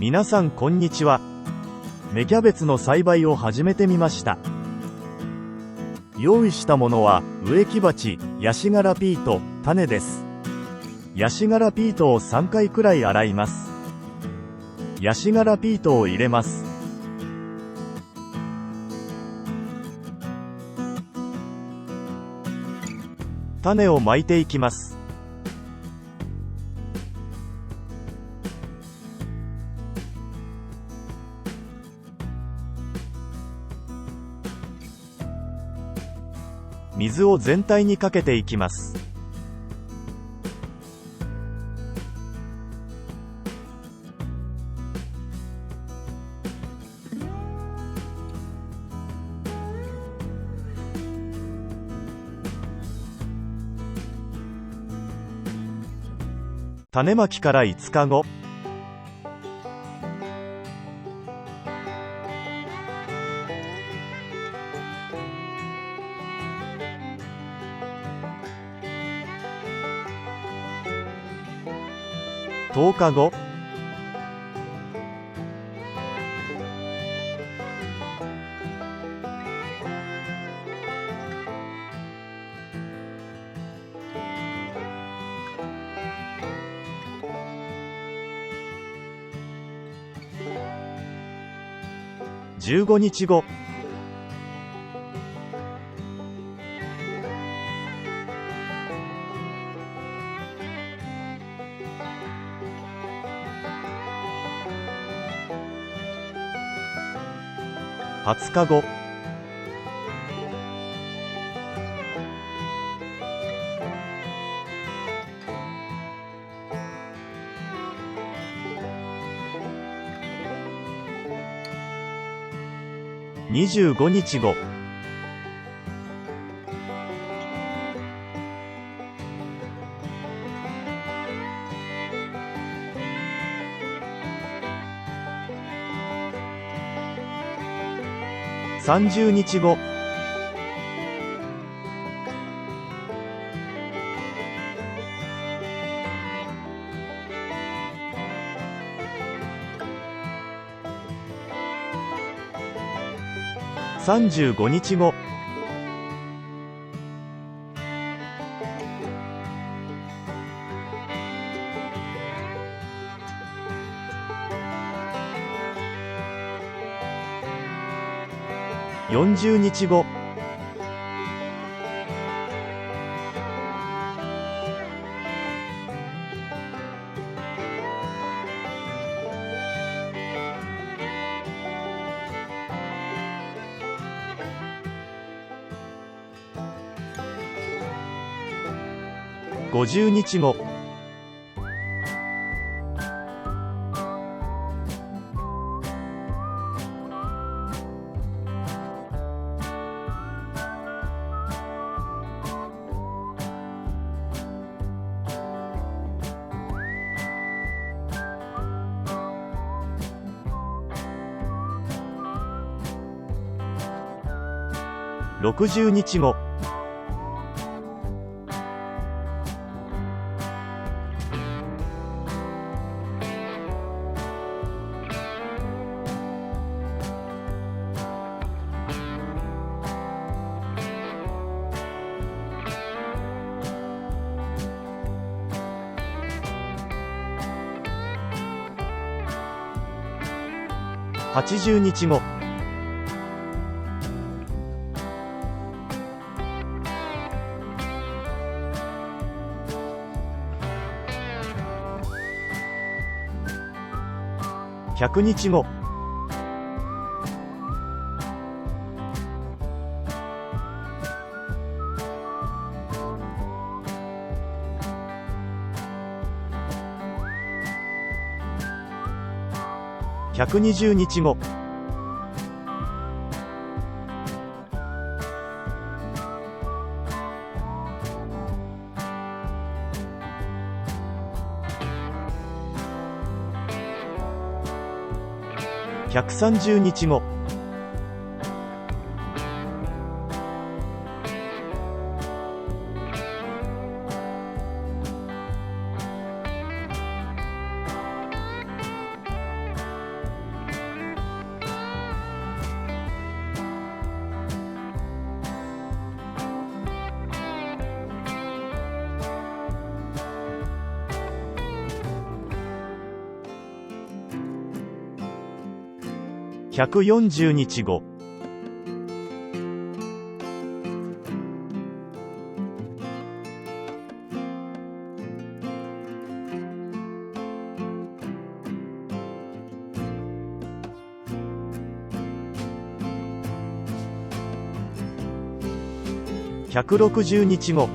皆さんこんにちは。芽キャベツの栽培を始めてみました。用意したものは植木鉢、ヤシ殻ピート、種です。ヤシ殻ピートを3回くらい洗います。ヤシ殻ピートを入れます。種をまいていきます。水を全体にかけていきます。種まきから5日後。10日後。15日後。20日後。25日後。30日後。35日後。40日後。50日後。60日後。80日後。100日後。120日後。130日後。140日後。160日後。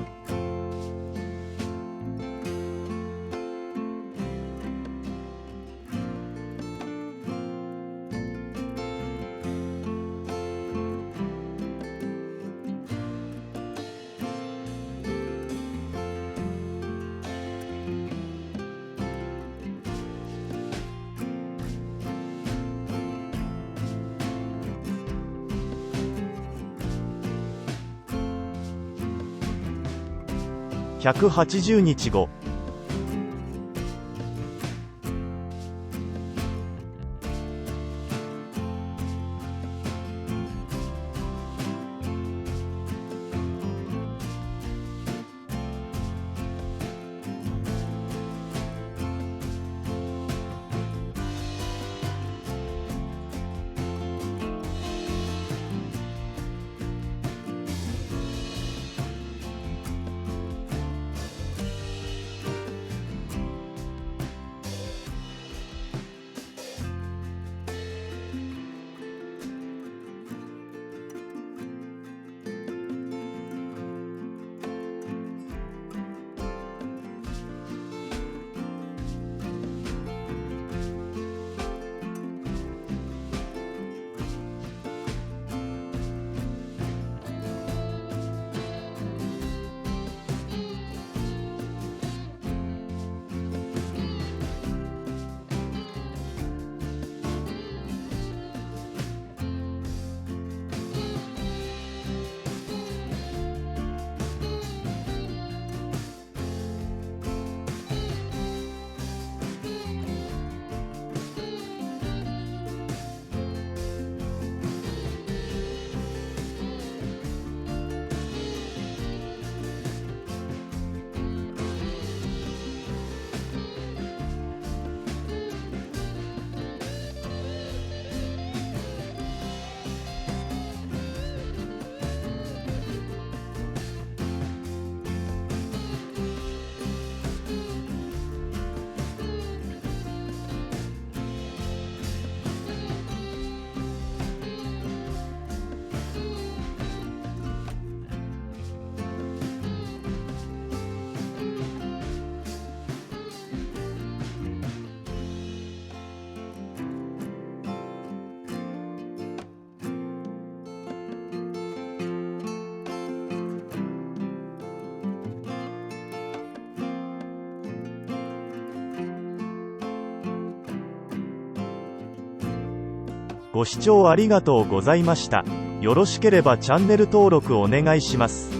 180日後。ご視聴ありがとうございました。よろしければチャンネル登録お願いします。